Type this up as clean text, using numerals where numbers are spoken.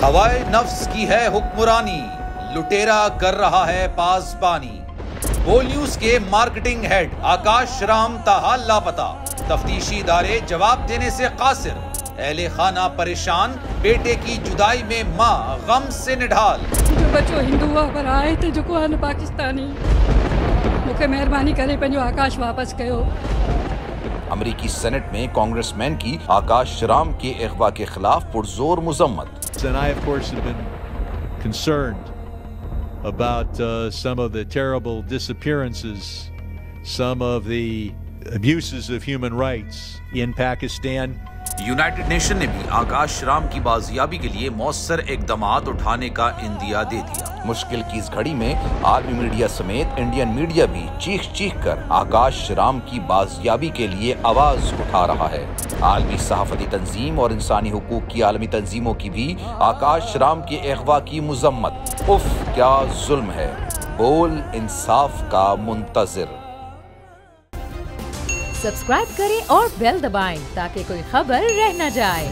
हवाए नफ्स की है हुक्मरानी, लुटेरा कर रहा है पासबानी। बोल न्यूज के मार्केटिंग हेड आकाश राम ताहा लापता, तफ्तीशी इदारे जवाब देने से कासिर। अहले खाना परेशान, बेटे की जुदाई में माँ गम से निढाल। जो बच्चो हिंदू पर आए थे जो पाकिस्तानी, मुझे मेहरबानी करे पंहिंजो आकाश वापस कयो। अमेरिकी सेनेट में कांग्रेसमैन की आकाश राम के अगवा के खिलाफ पुरजोर मुजम्मत। And I, of course, have been concerned about some of the terrible disappearances, some of the abuses of human rights in Pakistan. United nation ने भी आकाश राम की बाजियाबी के लिए मौसर इकदामात उठाने का इंदिया दे दिया। मुश्किल की इस घड़ी में आलमी मीडिया समेत इंडियन मीडिया भी चीख चीख कर आकाश राम की बाजियाबी के लिए आवाज उठा रहा है। आलमी सहाफती तंजीम और इंसानी हुकूक की आलमी तंजीमों की भी आकाश राम के अगवा की मुजम्मत। उफ क्या जुल्म है, बोल इंसाफ का मुंतजिर। सब्सक्राइब करें और बेल दबाएं ताकि कोई खबर रह न जाए।